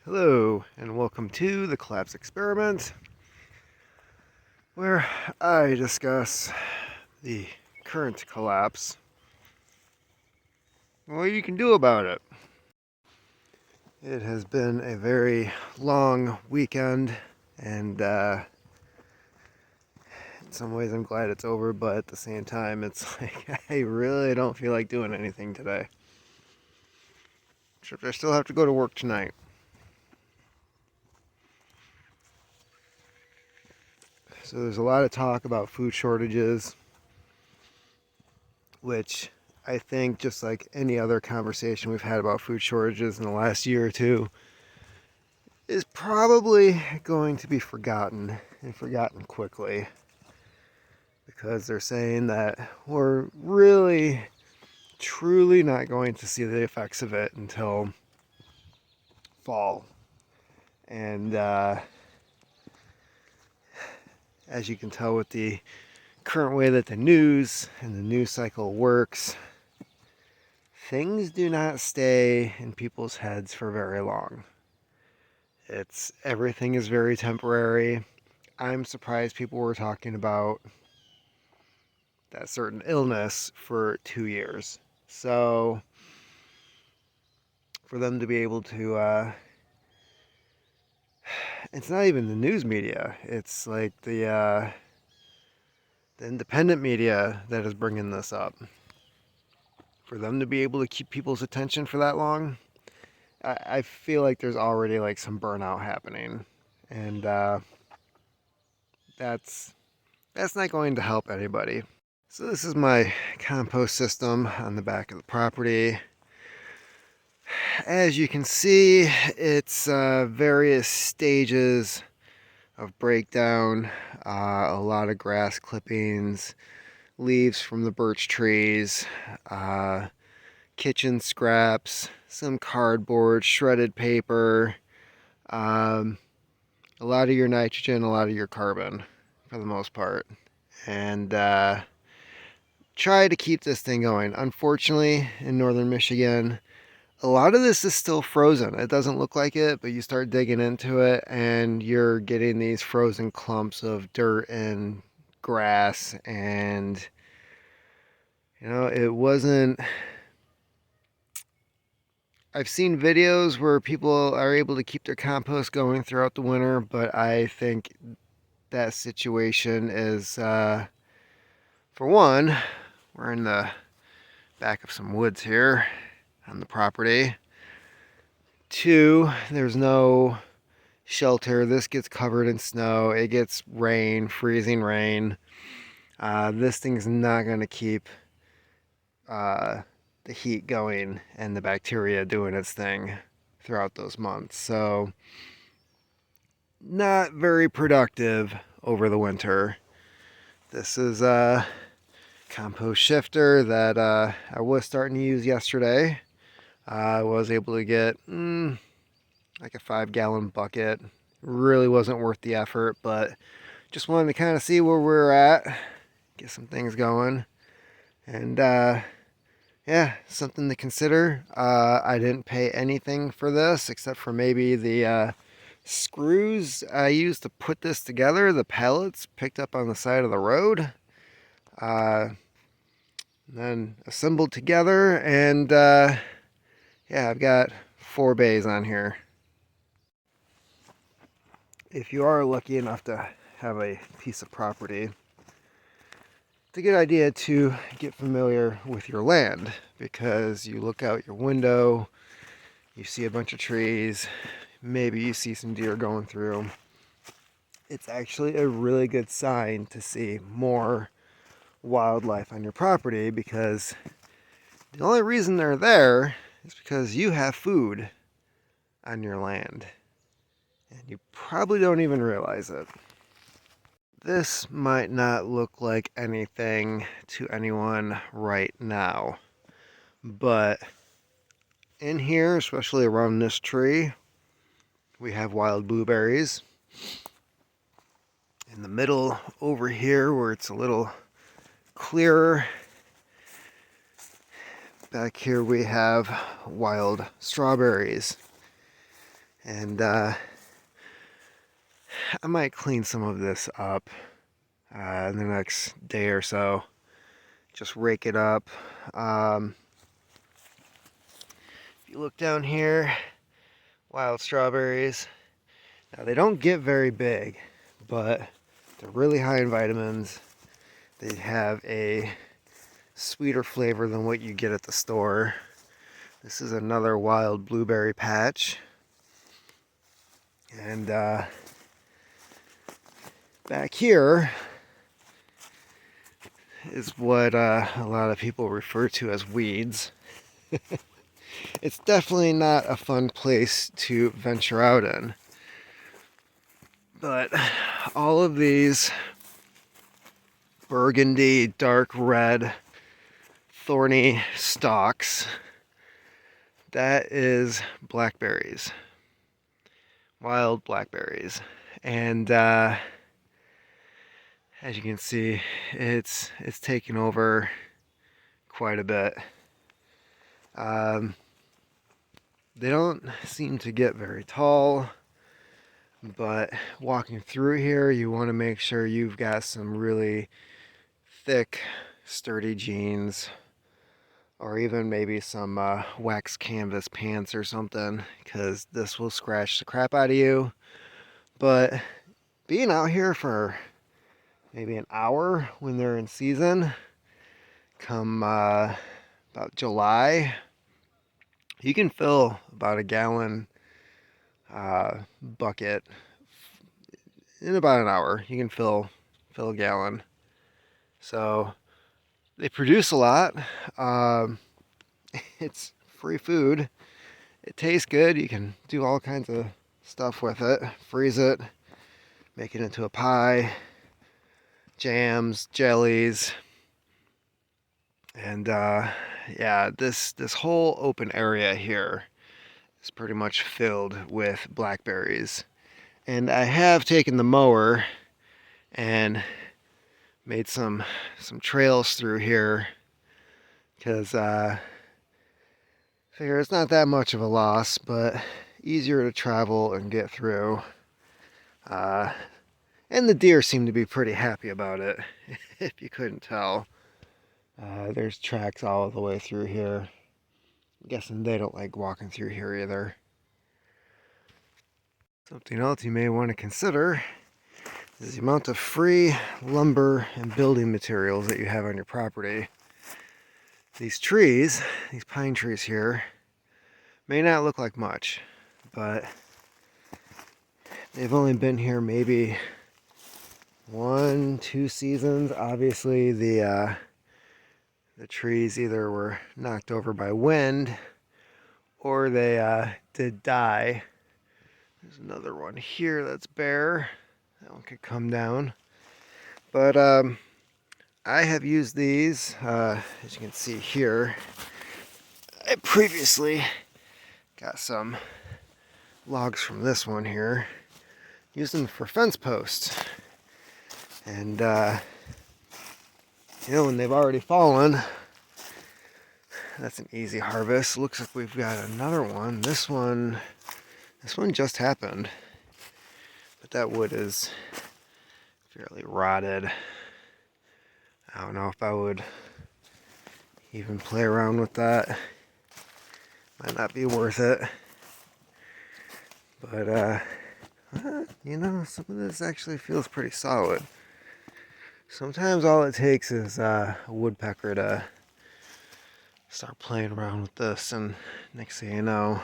Hello, and welcome to the Collapse Experiment, where I discuss the current collapse and what you can do about it. It has been a very long weekend, and in some ways I'm glad it's over, but at the same time, it's like I really don't feel like doing anything today. Except I still have to go to work tonight. So there's a lot of talk about food shortages, which I think, just like any other conversation we've had about food shortages in the last year or two, is probably going to be forgotten, and forgotten quickly, because they're saying that we're really, truly not going to see the effects of it until fall. And as you can tell with the current way that the news and the news cycle works, things do not stay in people's heads for very long. Everything is very temporary. I'm surprised people were talking about that certain illness for 2 years. So for them to be able to, it's not even the news media. It's like the independent media that is bringing this up. For them to be able to keep people's attention for that long, I feel like there's already like some burnout happening, and that's not going to help anybody. So this is my compost system on the back of the property. As you can see, it's various stages of breakdown. A lot of grass clippings, leaves from the birch trees, kitchen scraps, some cardboard, shredded paper, a lot of your nitrogen, a lot of your carbon for the most part. And try to keep this thing going. Unfortunately, in northern Michigan, a lot of this is still frozen. It doesn't look like it, but you start digging into it and you're getting these frozen clumps of dirt and grass. And it wasn't, I've seen videos where people are able to keep their compost going throughout the winter, but I think that situation is, for one, we're in the back of some woods here on the property. Two, there's no shelter. This gets covered in snow. It gets rain, freezing rain. This thing's not going to keep the heat going and the bacteria doing its thing throughout those months. So, not very productive over the winter. This is a compost shifter that I was starting to use yesterday. I was able to get like a 5-gallon bucket. Really wasn't worth the effort, but just wanted to kind of see where we're at, get some things going, and yeah, something to consider. I didn't pay anything for this except for maybe the screws I used to put this together, the pallets picked up on the side of the road, then assembled together, and yeah, I've got 4 bays on here. If you are lucky enough to have a piece of property, it's a good idea to get familiar with your land, because you look out your window, you see a bunch of trees, maybe you see some deer going through. It's actually a really good sign to see more wildlife on your property, because the only reason they're there is because you have food on your land. And you probably don't even realize it. This might not look like anything to anyone right now, but in here, especially around this tree, we have wild blueberries. In the middle over here, where it's a little clearer, back here we have wild strawberries. And I might clean some of this up in the next day or so. Just rake it up. If you look down here, wild strawberries. Now they don't get very big, but they're really high in vitamins. They have a sweeter flavor than what you get at the store. This is another wild blueberry patch. And back here is what a lot of people refer to as weeds. It's definitely not a fun place to venture out in. But all of these burgundy, dark red, thorny stalks, that is blackberries. Wild blackberries. And as you can see, it's taken over quite a bit. They don't seem to get very tall, but walking through here, you want to make sure you've got some really thick, sturdy jeans, or even maybe some wax canvas pants or something, because this will scratch the crap out of you. But being out here for maybe an hour when they're in season, come about July, you can fill about a gallon bucket in about an hour. You can fill a gallon. So they produce a lot. It's free food. It tastes good. You can do all kinds of stuff with it. Freeze it, make it into a pie, jams, jellies. And yeah, this whole open area here is pretty much filled with blackberries. And I have taken the mower and made some trails through here, because figure it's not that much of a loss, but easier to travel and get through. And the deer seem to be pretty happy about it, if you couldn't tell. There's tracks all the way through here. I'm guessing they don't like walking through here either. Something else you may want to consider is the amount of free lumber and building materials that you have on your property. These trees, these pine trees here, may not look like much, but they've only been here maybe 1-2 seasons. Obviously the trees either were knocked over by wind or they did die. There's another one here that's bare. That one could come down. But I have used these, as you can see here. I previously got some logs from this one here. Used them for fence posts. And you know, when they've already fallen, that's an easy harvest. Looks like we've got another one. This one just happened, but that wood is fairly rotted. I don't know if I would even play around with that. Might not be worth it. But you know, some of this actually feels pretty solid. Sometimes all it takes is a woodpecker to start playing around with this, and next thing you know,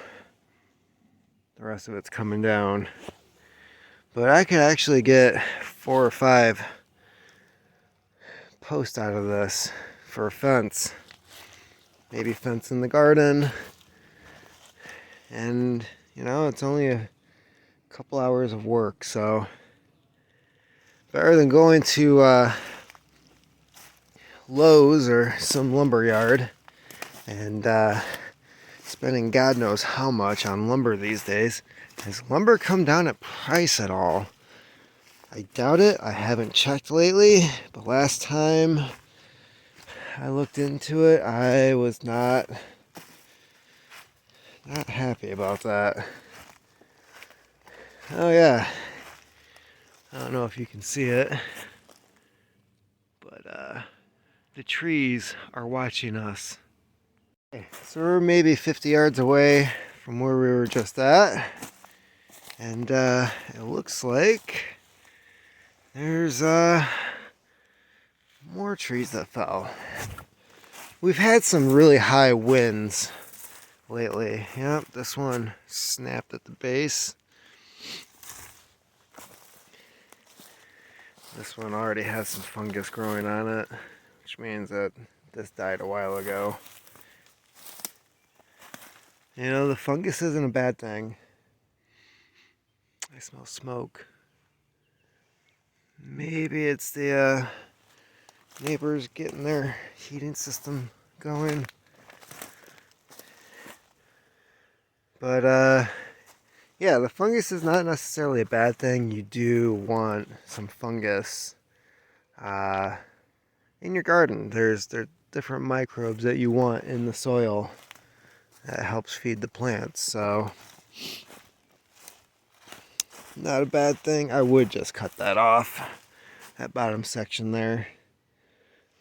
the rest of it's coming down. But I could actually get 4 or 5 posts out of this for a fence. Maybe fence in the garden. And, you know, it's only a couple hours of work, so better than going to Lowe's or some lumber yard and spending God knows how much on lumber these days. Has lumber come down in price at all? I doubt it. I haven't checked lately, but last time I looked into it, I was not happy about that. Oh yeah, I don't know if you can see it, but the trees are watching us. Okay, so we're maybe 50 yards away from where we were just at, and it looks like there's more trees that fell. We've had some really high winds lately. Yep, this one snapped at the base. This one already has some fungus growing on it, which means that this died a while ago. You know, the fungus isn't a bad thing. I smell smoke. Maybe it's the neighbors getting their heating system going. But yeah, the fungus is not necessarily a bad thing. You do want some fungus in your garden. There are different microbes that you want in the soil that helps feed the plants. So not a bad thing. I would just cut that off, that bottom section there,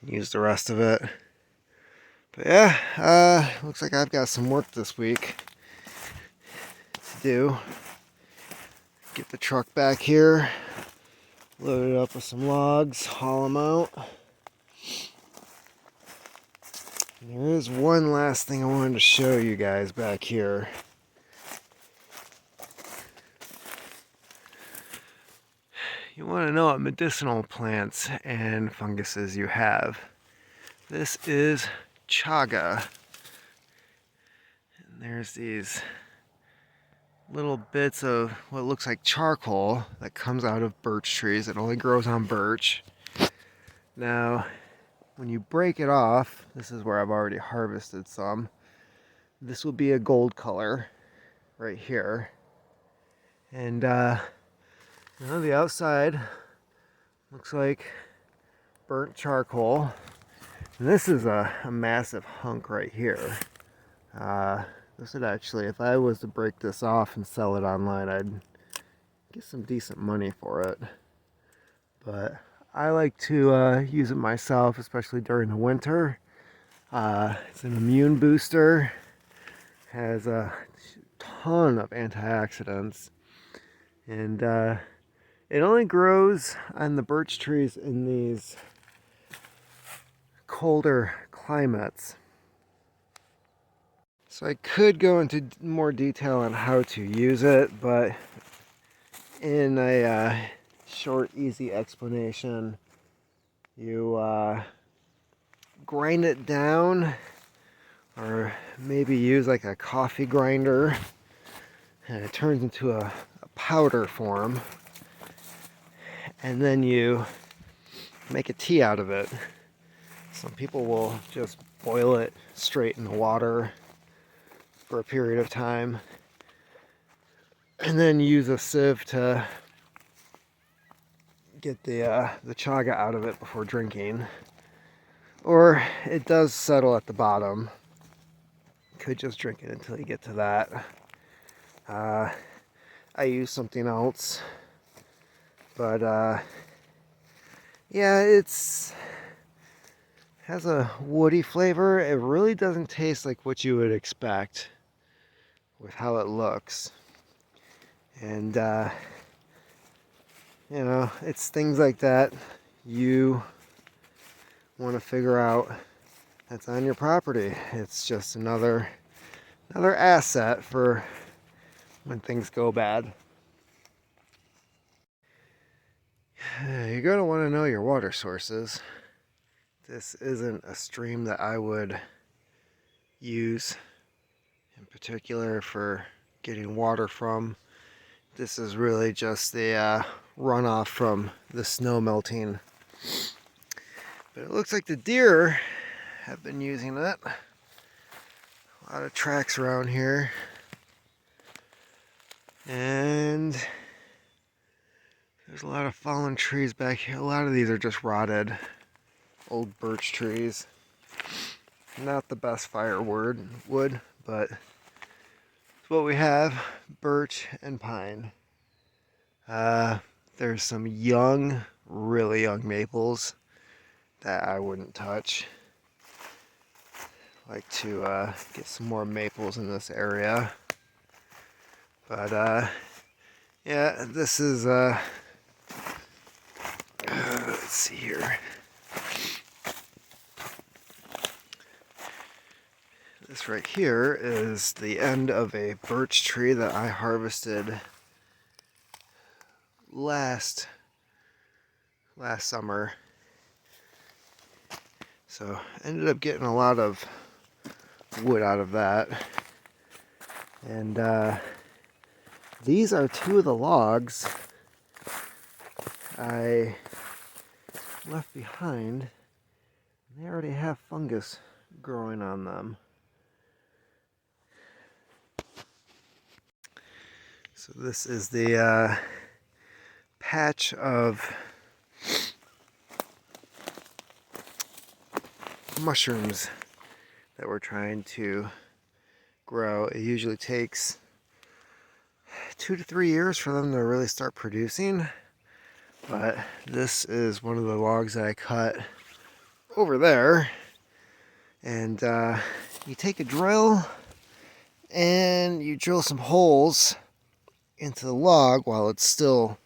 and use the rest of it. But yeah, looks like I've got some work this week to do. Get the truck back here, load it up with some logs, haul them out. And there is one last thing I wanted to show you guys back here. You want to know what medicinal plants and funguses you have. This is chaga. And there's these little bits of what looks like charcoal that comes out of birch trees. It only grows on birch. Now, when you break it off, this is where I've already harvested some. This will be a gold color right here. And you know, the outside looks like burnt charcoal. And this is a massive hunk right here. This would actually, if I was to break this off and sell it online, I'd get some decent money for it. But I like to use it myself, especially during the winter. It's an immune booster, has a ton of antioxidants, and it only grows on the birch trees in these colder climates. So I could go into more detail on how to use it, but in a short, easy explanation, you grind it down, or maybe use like a coffee grinder, and it turns into a powder form, and then you make a tea out of it. Some people will just boil it straight in the water for a period of time, and then use a sieve to get the chaga out of it before drinking. Or it does settle at the bottom. You could just drink it until you get to that. I use something else, but yeah, has a woody flavor. It really doesn't taste like what you would expect with how it looks. And you know, it's things like that you want to figure out that's on your property. It's just another asset for when things go bad. You're going to want to know your water sources. This isn't a stream that I would use in particular for getting water from. This is really just the runoff from the snow melting. But it looks like the deer have been using it. A lot of tracks around here. And there's a lot of fallen trees back here. A lot of these are just rotted old birch trees. Not the best firewood, but it's what we have, birch and pine. There's some young, really young maples that I wouldn't touch. Like to get some more maples in this area. But yeah, this is let's see here. This right here is the end of a birch tree that I harvested last summer. So ended up getting a lot of wood out of that. And these are two of the logs I left behind. They already have fungus growing on them. So this is the patch of mushrooms that we're trying to grow. It usually takes 2 to 3 years for them to really start producing, but this is one of the logs that I cut over there. And you take a drill and you drill some holes into the log while it's still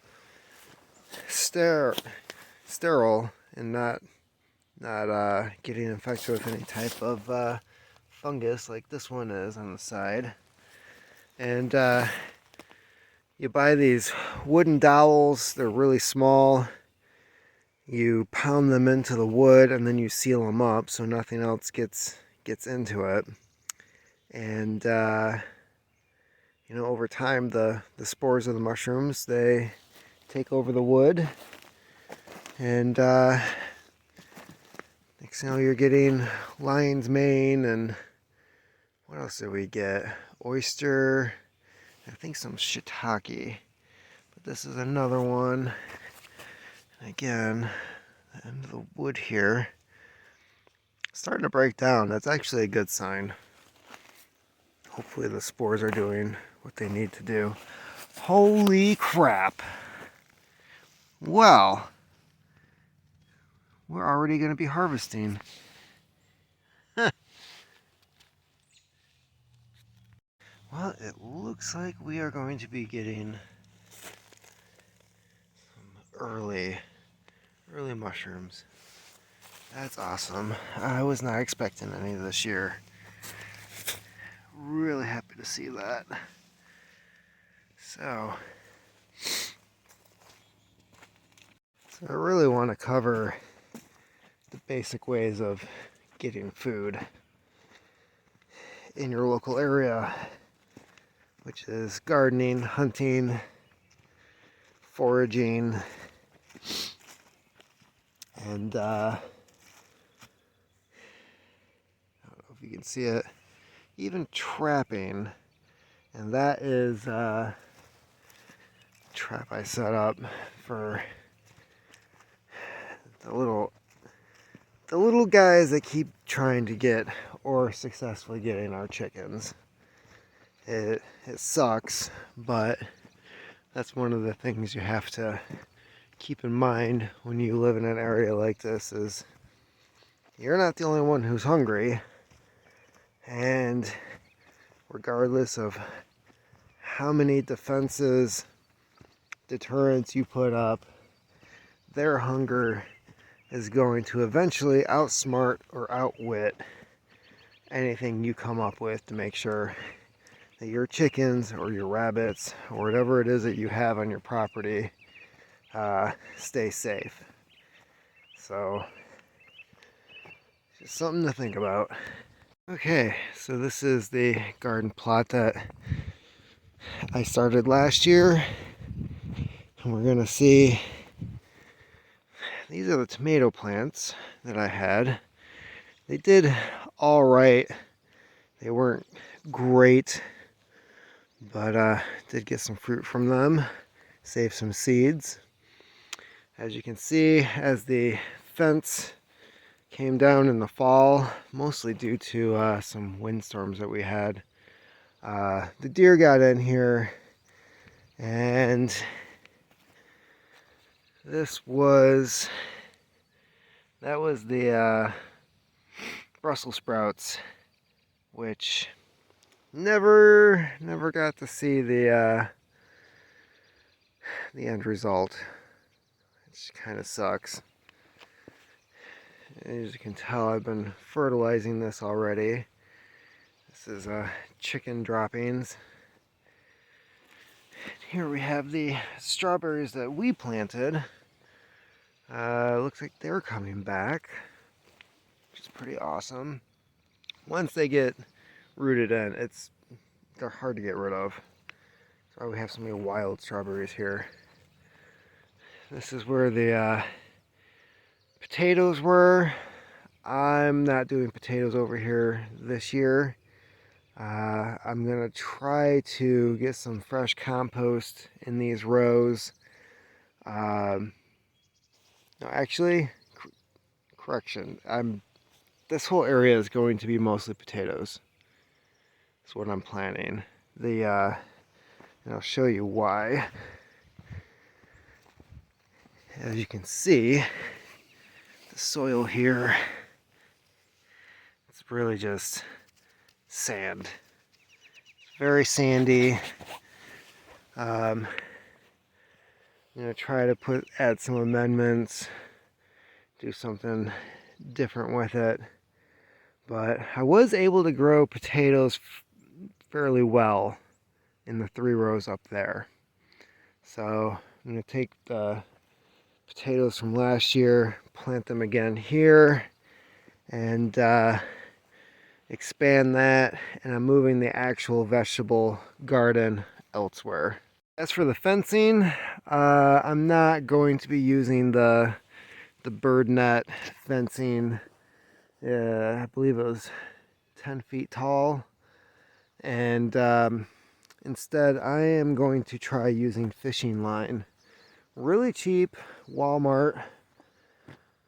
sterile and not getting infected with any type of fungus like this one is on the side. And you buy these wooden dowels. They're really small. You pound them into the wood and then you seal them up so nothing else gets into it. And you know, over time the spores of the mushrooms, they take over the wood, and next thing you know, you're getting lion's mane, and what else did we get? Oyster, I think some shiitake, but this is another one. And again, the end of the wood here starting to break down. That's actually a good sign. Hopefully the spores are doing what they need to do. Holy crap! Well, we're already going to be harvesting. Well, it looks like we are going to be getting some early mushrooms. That's awesome. I was not expecting any this year. Really happy to see that. So I really want to cover the basic ways of getting food in your local area, which is gardening, hunting, foraging, and I don't know if you can see it, even trapping. And that is a trap I set up for the little guys that keep trying to get or successfully getting our chickens. It sucks, but that's one of the things you have to keep in mind when you live in an area like this, is you're not the only one who's hungry. And regardless of how many defenses, deterrents you put up, their hunger is going to eventually outsmart or outwit anything you come up with to make sure that your chickens or your rabbits or whatever it is that you have on your property stay safe. So, just something to think about. Okay, so this is the garden plot that I started last year, and we're gonna see, these are the tomato plants that I had. They did all right. They weren't great, but did get some fruit from them, saved some seeds. As you can see, as the fence came down in the fall, mostly due to some windstorms that we had, the deer got in here and That was the Brussels sprouts, which never got to see the end result, which kind of sucks. As you can tell, I've been fertilizing this already. This is chicken droppings. Here we have the strawberries that we planted. Looks like they're coming back, which is pretty awesome. Once they get rooted in, they're hard to get rid of. That's why we have so many wild strawberries here. This is where the potatoes were. I'm not doing potatoes over here this year. I'm gonna try to get some fresh compost in these rows. No, actually, correction. This whole area is going to be mostly potatoes. That's what I'm planning. And I'll show you why. As you can see, the soil here, it's really just sand. It's very sandy. I'm gonna try to add some amendments, do something different with it. But I was able to grow potatoes fairly well in the 3 rows up there. So I'm gonna take the potatoes from last year, plant them again here, and expand that, and I'm moving the actual vegetable garden elsewhere. As for the fencing, I'm not going to be using the bird net fencing. I believe it was 10 feet tall, and instead I am going to try using fishing line. Really cheap Walmart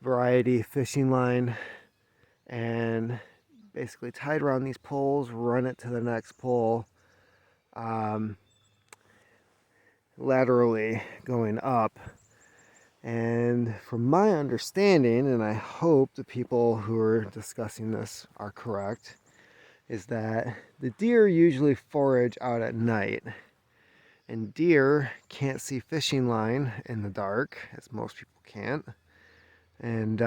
variety fishing line, and basically tied around these poles, run it to the next pole, laterally going up. And from my understanding, and I hope the people who are discussing this are correct, is that the deer usually forage out at night, and deer can't see fishing line in the dark, as most people can't. And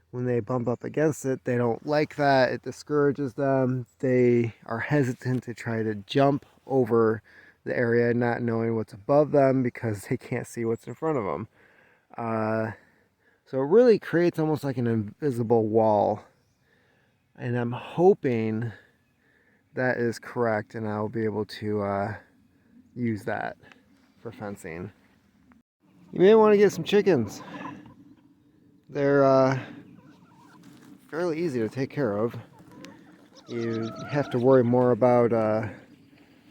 when they bump up against it, they don't like that. It discourages them. They are hesitant to try to jump over the area, not knowing what's above them because they can't see what's in front of them. So it really creates almost like an invisible wall. And I'm hoping that is correct, and I'll be able to use that for fencing. You may want to get some chickens. They're fairly easy to take care of. You have to worry more about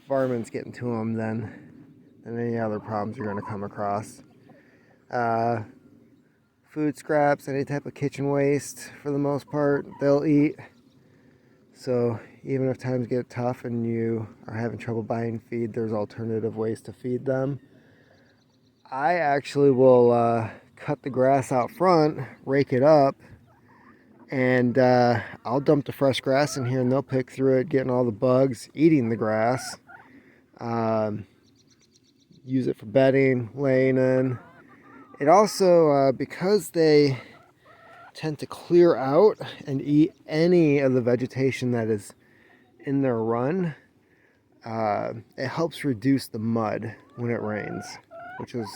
varmints getting to them than any other problems you're going to come across. Food scraps, any type of kitchen waste, for the most part, they'll eat. So even if times get tough and you are having trouble buying feed, there's alternative ways to feed them. I actually will cut the grass out front, rake it up, and I'll dump the fresh grass in here, and they'll pick through it, getting all the bugs, eating the grass. Use it for bedding, laying in. It also, because they tend to clear out and eat any of the vegetation that is in their run, it helps reduce the mud when it rains, which is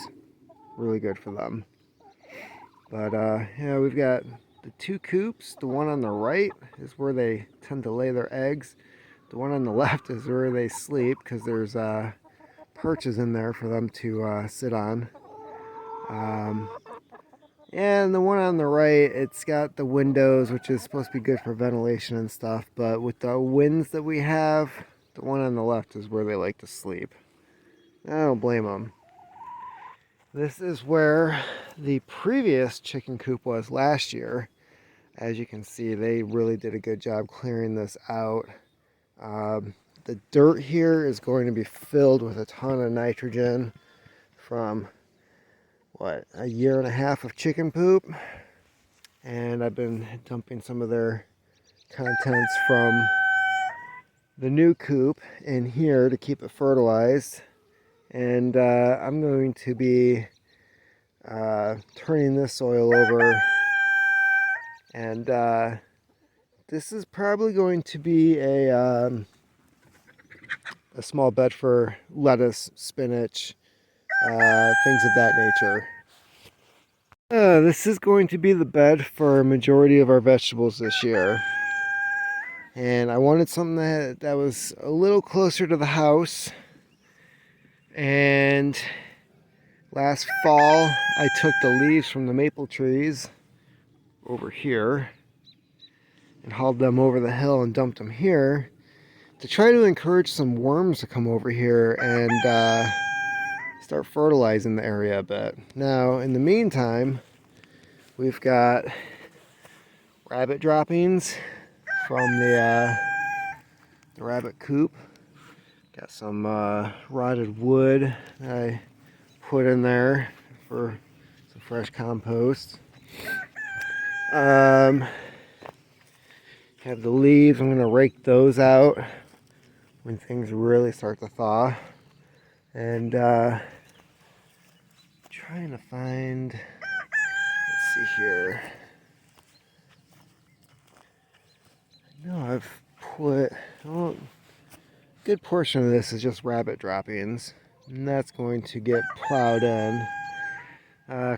really good for them. But yeah, we've got the 2 coops. The one on the right is where they tend to lay their eggs. The one on the left is where they sleep, because there's perches in there for them to sit on. And the one on the right, it's got the windows, which is supposed to be good for ventilation and stuff, but with the winds that we have, the one on the left is where they like to sleep. I don't blame them. This is where the previous chicken coop was last year. As you can see, they really did a good job clearing this out. The dirt here is going to be filled with a ton of nitrogen from what, a year and a half of chicken poop. And I've been dumping some of their contents from the new coop in here to keep it fertilized. And I'm going to be turning this soil over, and this is probably going to be a small bed for lettuce, spinach, things of that nature. This is going to be the bed for a majority of our vegetables this year. And I wanted something that was a little closer to the house. And last fall, I took the leaves from the maple trees over here and hauled them over the hill and dumped them here to try to encourage some worms to come over here and start fertilizing the area a bit. Now, in the meantime, we've got rabbit droppings from the rabbit coop. Got some rotted wood that I put in there for some fresh compost. Have the leaves. I'm going to rake those out when things really start to thaw. And trying to find, let's see here. I know I've put, well, a good portion of this is just rabbit droppings, and that's going to get plowed in.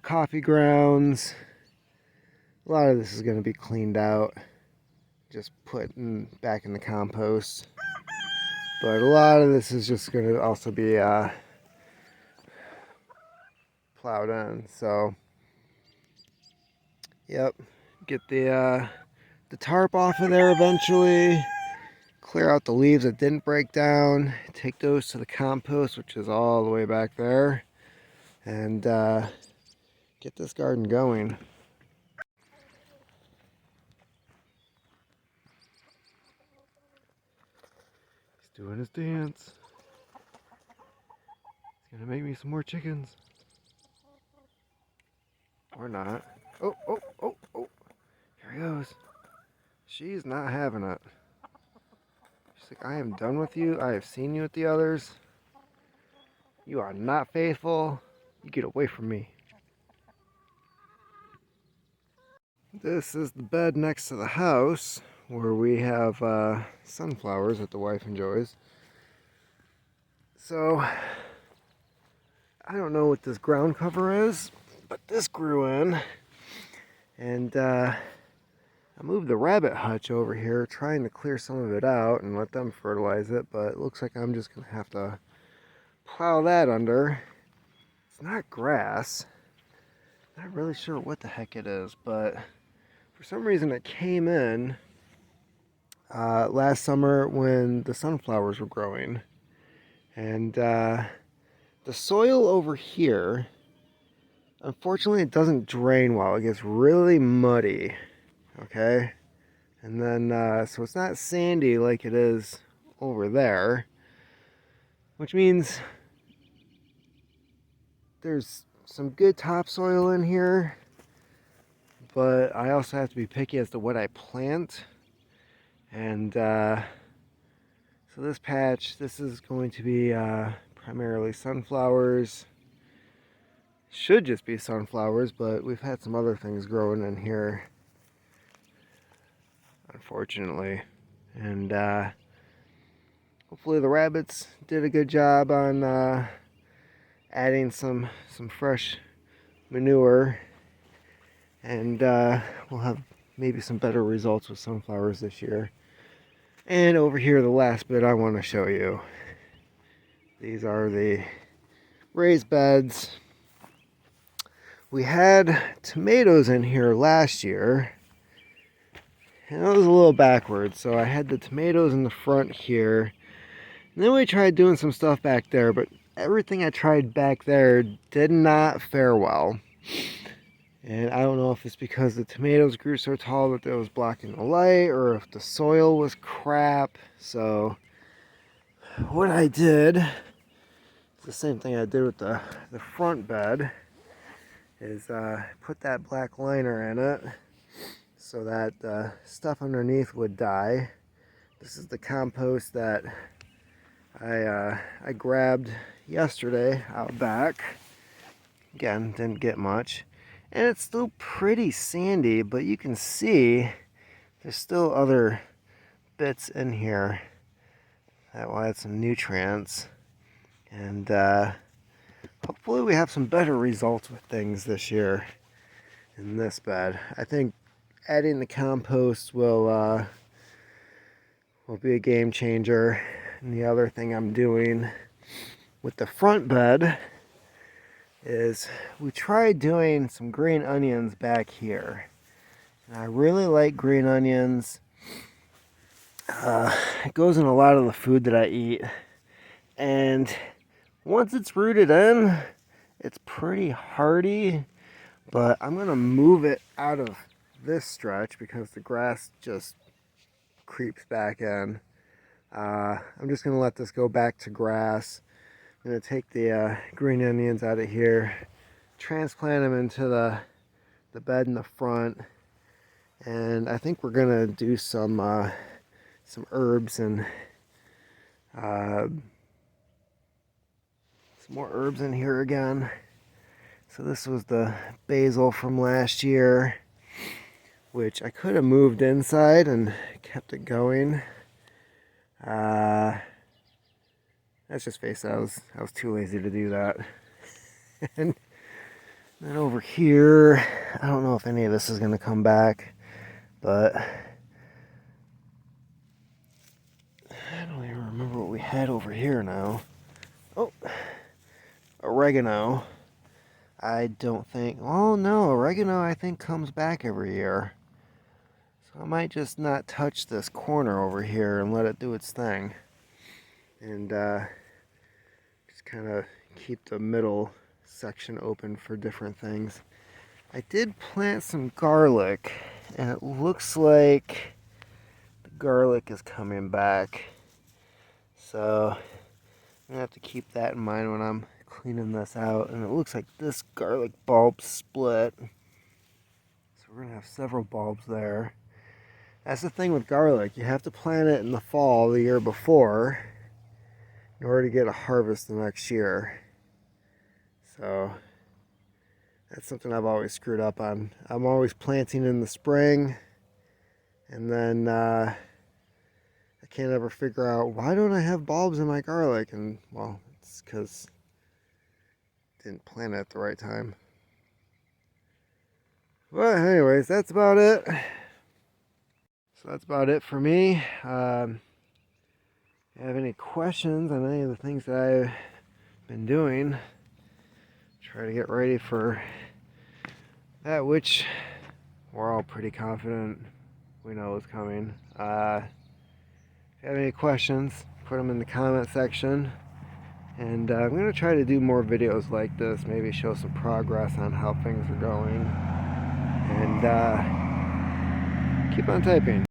Coffee grounds, a lot of this is going to be cleaned out, just put back in the compost. But a lot of this is just going to also be plowed in. So, yep, get the tarp off of there eventually. Clear out the leaves that didn't break down. Take those to the compost, which is all the way back there, and get this garden going. He's doing his dance. He's gonna make me some more chickens. Or not. Oh, oh, oh, oh. Here he goes. She's not having it. She's like, I am done with you. I have seen you with the others. You are not faithful. You get away from me. This is the bed next to the house where we have sunflowers that the wife enjoys. So, I don't know what this ground cover is, but this grew in. And I moved the rabbit hutch over here, trying to clear some of it out and let them fertilize it, but it looks like I'm just going to have to plow that under. It's not grass. Not really sure what the heck it is, but for some reason it came in last summer when the sunflowers were growing. And the soil over here, unfortunately, it doesn't drain well. It gets really muddy, okay? And then, so it's not sandy like it is over there, which means there's some good topsoil in here, but I also have to be picky as to what I plant. And so this patch, this is going to be primarily sunflowers. Should just be sunflowers, but we've had some other things growing in here, unfortunately. And hopefully the rabbits did a good job on adding some fresh manure, and we'll have maybe some better results with sunflowers this year. And over here, the last bit I want to show you. These are the raised beds. We had tomatoes in here last year, and it was a little backwards. So I had the tomatoes in the front here, and then we tried doing some stuff back there, but everything I tried back there did not fare well. And I don't know if it's because the tomatoes grew so tall that it was blocking the light, or if the soil was crap. So what I did, it's the same thing I did with the front bed. is put that black liner in it so that the stuff underneath would die. This is the compost that I grabbed yesterday out back. Again, didn't get much. And it's still pretty sandy, but you can see there's still other bits in here that will add some nutrients. And hopefully we have some better results with things this year in this bed. I think adding the compost will be a game changer. And the other thing I'm doing with the front bed is we tried doing some green onions back here. And I really like green onions. It goes in a lot of the food that I eat. And once it's rooted in, it's pretty hardy. But I'm going to move it out of this stretch because the grass just creeps back in. I'm just going to let this go back to grass. I'm going to take the green onions out of here, transplant them into the bed in the front, and I think we're going to do some herbs and some more herbs in here again. So this was the basil from last year, which I could have moved inside and kept it going. Let's just face it, I was too lazy to do that. And then over here, I don't know if any of this is going to come back, but I don't even remember what we had over here now. Oh, oregano. I don't think, oh no, oregano I think comes back every year. So I might just not touch this corner over here and let it do its thing. And just kind of keep the middle section open for different things. I did plant some garlic, and it looks like the garlic is coming back. So I'm gonna have to keep that in mind when I'm cleaning this out. And it looks like this garlic bulb split. So we're gonna have several bulbs there. That's the thing with garlic. You have to plant it in the fall the year before in order to get a harvest the next year. So that's something I've always screwed up on. I'm always planting in the spring, and then I can't ever figure out, why don't I have bulbs in my garlic? And well, it's because I didn't plant it at the right time. But anyways, that's about it. So that's about it for me. If you have any questions on any of the things that I've been doing, try to get ready for that, which we're all pretty confident we know is coming. If you have any questions, put them in the comment section. And I'm going to try to do more videos like this, maybe show some progress on how things are going. And keep on typing.